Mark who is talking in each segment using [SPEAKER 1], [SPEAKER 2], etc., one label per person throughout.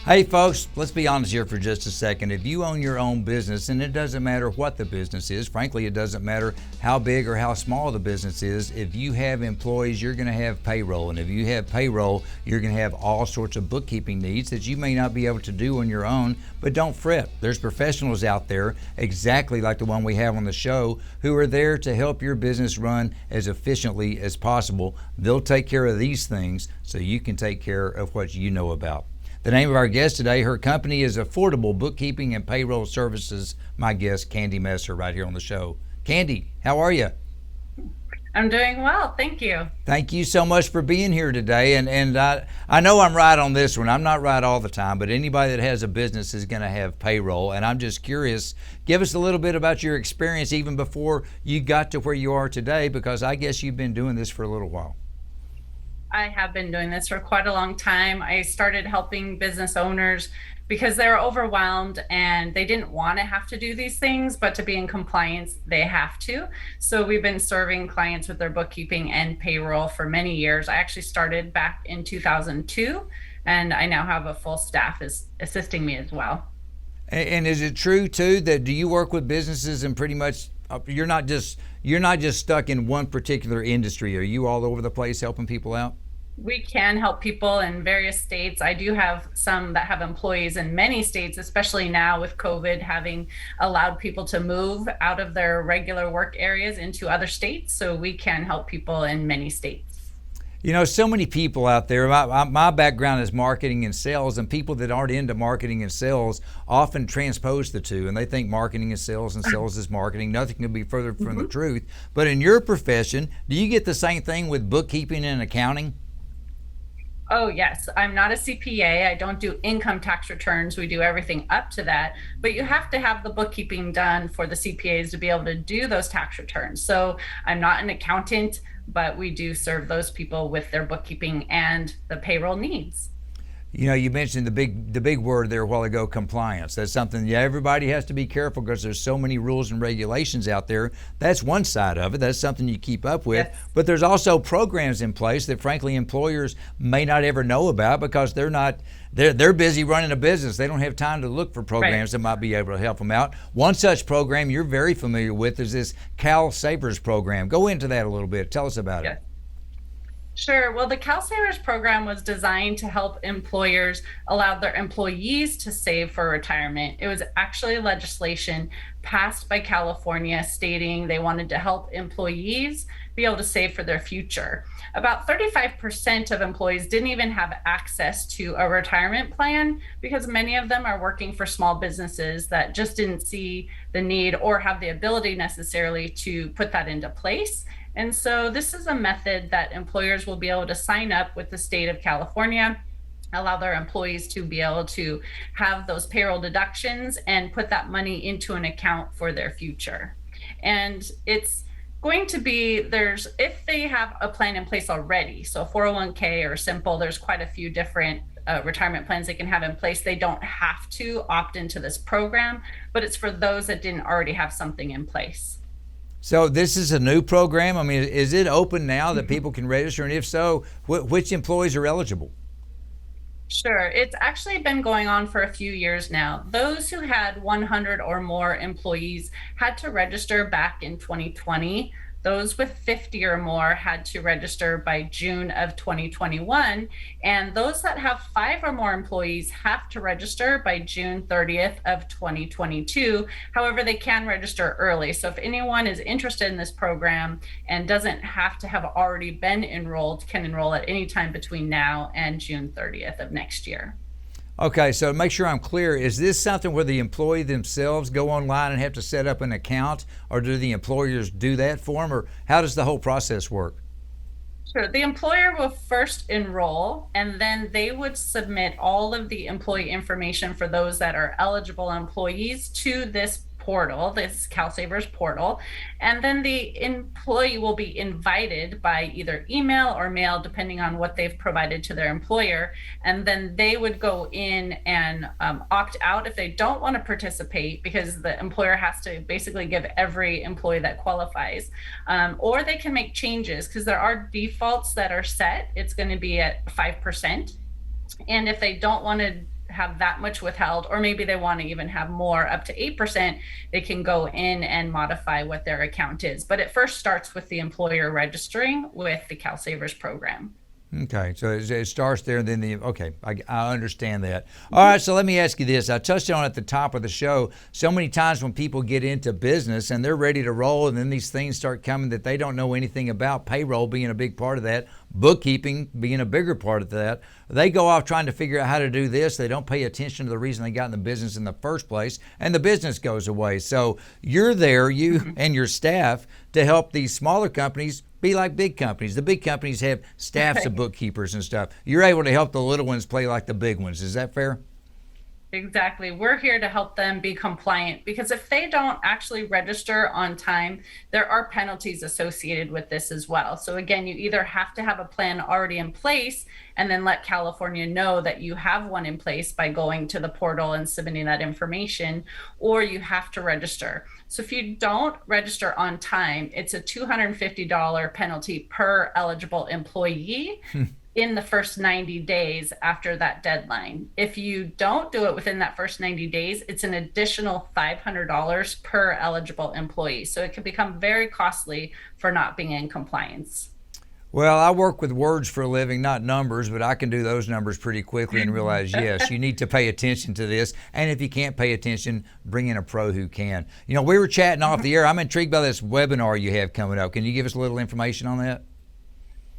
[SPEAKER 1] Hey folks, let's be honest here for just a second. If you own your own business, and it doesn't matter what the business is, frankly, it doesn't matter how big or how small the business is, if you have employees, you're going to have payroll. And if you have payroll, you're going to have all sorts of bookkeeping needs that you may not be able to do on your own, but don't fret. There's professionals out there, exactly like the one we have on the show, who are there to help your business run as efficiently as possible. They'll take care of these things so you can take care of what you know about. The name of our guest today, her company is Affordable Bookkeeping and Payroll Services. My guest, Candy Messer, right here on the show. Candy, how are you?
[SPEAKER 2] I'm doing well, thank you.
[SPEAKER 1] Thank you so much for being here today. And I know I'm right on this one. I'm not right all the time, but anybody that has a business is going to have payroll. And I'm just curious, give us a little bit about your experience even before you got to where you are today, because I guess you've been doing this for a little while.
[SPEAKER 2] I have been doing this for quite a long time. I started helping business owners because they were overwhelmed and they didn't want to have to do these things, but to be in compliance, they have to. So we've been serving clients with their bookkeeping and payroll for many years. I actually started back in 2002, and I now have a full staff is assisting me as well.
[SPEAKER 1] And is it true too that do you work with businesses and pretty much you're not just stuck in one particular industry? Are you all over the place helping people out?
[SPEAKER 2] We can help people in various states. I do have some that have employees in many states, especially now with COVID having allowed people to move out of their regular work areas into other states. So we can help people in many states.
[SPEAKER 1] You know, so many people out there. My background is marketing and sales, and people that aren't into marketing and sales often transpose the two, and they think marketing is sales and sales is marketing. Nothing can be further from the truth. But in your profession, do you get the same thing with bookkeeping and accounting?
[SPEAKER 2] Oh, yes. I'm not a CPA. I don't do income tax returns. We do everything up to that. But you have to have the bookkeeping done for the CPAs to be able to do those tax returns. So I'm not an accountant, but we do serve those people with their bookkeeping and the payroll needs.
[SPEAKER 1] You know, you mentioned the big word there a while ago, compliance. That's something, yeah, everybody has to be careful because there's so many rules and regulations out there. That's one side of it. That's something you keep up with.
[SPEAKER 2] Yes.
[SPEAKER 1] But there's also programs in place that frankly employers may not ever know about because they're busy running a business. They don't have time to look for
[SPEAKER 2] Right.
[SPEAKER 1] programs that might be able to help them out. One such program you're very familiar with is this CalSavers program. Go into that a little bit. Tell us about it.
[SPEAKER 2] Yes. Sure. Well, the CalSavers program was designed to help employers allow their employees to save for retirement. It was actually legislation passed by California stating they wanted to help employees be able to save for their future. About 35% of employees didn't even have access to a retirement plan because many of them are working for small businesses that just didn't see the need or have the ability necessarily to put that into place. And so this is a method that employers will be able to sign up with the state of California, allow their employees to be able to have those payroll deductions and put that money into an account for their future. And it's going to be if they have a plan in place already, so 401k or simple, there's quite a few different retirement plans they can have in place. They don't have to opt into this program, but it's for those that didn't already have something in place.
[SPEAKER 1] So this is a new program. I mean, is it open now that people can register? And if so, which employees are eligible?
[SPEAKER 2] Sure. It's actually been going on for a few years now. Those who had 100 or more employees had to register back in 2020. Those with 50 or more had to register by June of 2021. And those that have 5 or more employees have to register by June 30th of 2022. However, they can register early. So if anyone is interested in this program and doesn't have to have already been enrolled, can enroll at any time between now and June 30th of next year.
[SPEAKER 1] Okay, so to make sure I'm clear, is this something where the employee themselves go online and have to set up an account, or do the employers do that for them, or how does the whole process work?
[SPEAKER 2] Sure. The employer will first enroll and then they would submit all of the employee information for those that are eligible employees to this portal, this CalSavers portal. And then the employee will be invited by either email or mail, depending on what they've provided to their employer. And then they would go in and opt out if they don't want to participate, because the employer has to basically give every employee that qualifies. Or they can make changes because there are defaults that are set. It's going to be at 5%. And if they don't want to have that much withheld, or maybe they want to even have more, up to 8%, they can go in and modify what their account is. But it first starts with the employer registering with the CalSavers program.
[SPEAKER 1] Okay, so it starts there, and then I understand that. All right, so let me ask you this. I touched on it at the top of the show. So many times when people get into business and they're ready to roll, and then these things start coming that they don't know anything about, payroll being a big part of that, bookkeeping being a bigger part of that, they go off trying to figure out how to do this. They don't pay attention to the reason they got in the business in the first place, and the business goes away. So you're there, you and your staff, to help these smaller companies be like big companies. The big companies have staffs of bookkeepers and stuff. You're able to help the little ones play like the big ones. Is that fair?
[SPEAKER 2] Exactly. We're here to help them be compliant, because if they don't actually register on time, there are penalties associated with this as well. So again, you either have to have a plan already in place and then let California know that you have one in place by going to the portal and submitting that information, or you have to register. So if you don't register on time, it's a $250 penalty per eligible employee in the first 90 days after that deadline. If you don't do it within that first 90 days, it's an additional $500 per eligible employee. So it can become very costly for not being in compliance.
[SPEAKER 1] Well, I work with words for a living, not numbers, but I can do those numbers pretty quickly and realize, yes, you need to pay attention to this. And if you can't pay attention, bring in a pro who can. You know, we were chatting off the air. I'm intrigued by this webinar you have coming up. Can you give us a little information on that?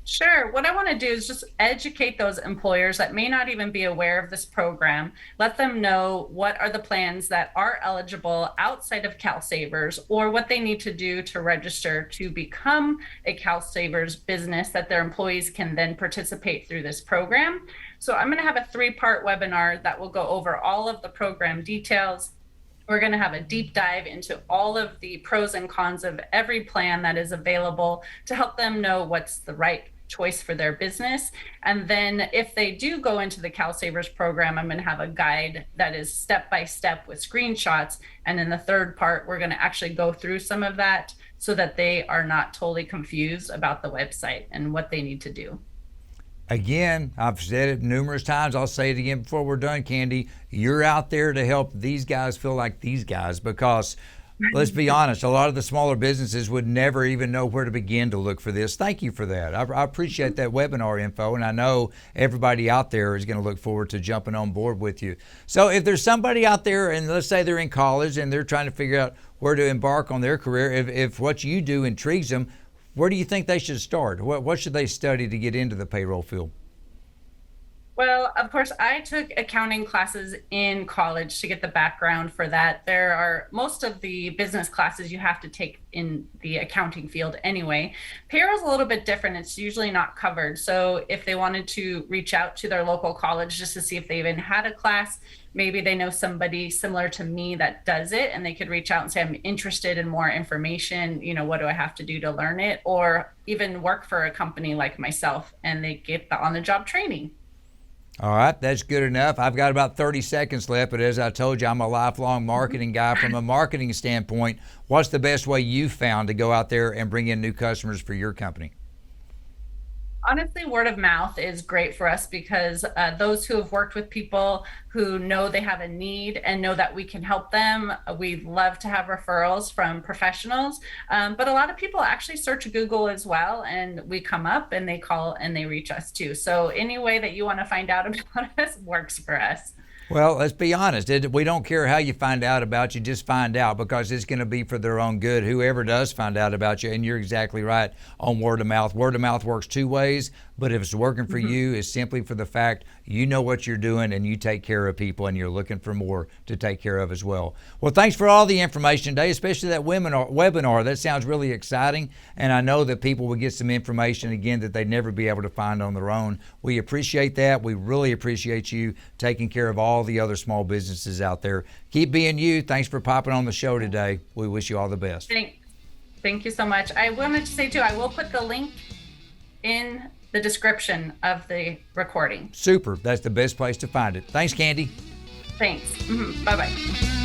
[SPEAKER 2] Sure. What I want to do is just educate those employers that may not even be aware of this program. Let them know what are the plans that are eligible outside of CalSavers, or what they need to do to register to become a CalSavers business that their employees can then participate through this program. So I'm going to have a 3-part webinar that will go over all of the program details. We're going to have a deep dive into all of the pros and cons of every plan that is available to help them know what's the right choice for their business. And then if they do go into the CalSavers program, I'm going to have a guide that is step-by-step with screenshots. And in the 3rd part, we're going to actually go through some of that so that they are not totally confused about the website and what they need to do.
[SPEAKER 1] Again, I've said it numerous times. I'll say it again before we're done, Candy. You're out there to help these guys feel like these guys, because let's be honest, a lot of the smaller businesses would never even know where to begin to look for this. Thank you for that. I appreciate that webinar info, and I know everybody out there is going to look forward to jumping on board with you. So if there's somebody out there, and let's say they're in college and they're trying to figure out where to embark on their career, if what you do intrigues them, where do you think they should start? What should they study to get into the payroll field?
[SPEAKER 2] Well, of course, I took accounting classes in college to get the background for that. There are most of the business classes you have to take in the accounting field anyway. Payroll is a little bit different. It's usually not covered. So if they wanted to reach out to their local college just to see if they even had a class, maybe they know somebody similar to me that does it, and they could reach out and say, I'm interested in more information. You know, what do I have to do to learn it? Or even work for a company like myself, and they get the on-the-job training.
[SPEAKER 1] All right, that's good enough. I've got about 30 seconds left, but as I told you, I'm a lifelong marketing guy. From a marketing standpoint, what's the best way you've found to go out there and bring in new customers for your company?
[SPEAKER 2] Honestly, word of mouth is great for us, because those who have worked with people who know they have a need and know that we can help them, we love to have referrals from professionals. But a lot of people actually search Google as well, and we come up and they call and they reach us too. So any way that you want to find out about us works for us.
[SPEAKER 1] Well, let's be honest. We don't care how you find out about you, just find out, because it's going to be for their own good, whoever does find out about you. And you're exactly right on word of mouth. Word of mouth works 2 ways, but if it's working for you, it's simply for the fact you know what you're doing and you take care of people, and you're looking for more to take care of as well. Well, thanks for all the information today, especially that webinar. That sounds really exciting, and I know that people will get some information, again, that they'd never be able to find on their own. We appreciate that. We really appreciate you taking care of all the other small businesses out there. Keep being you. Thanks for popping on the show today. We wish you all the best.
[SPEAKER 2] Thank you so much. I wanted to say too, I will put the link in the description of the recording.
[SPEAKER 1] Super. That's the best place to find it. Thanks, Candy.
[SPEAKER 2] Thanks. Bye-bye.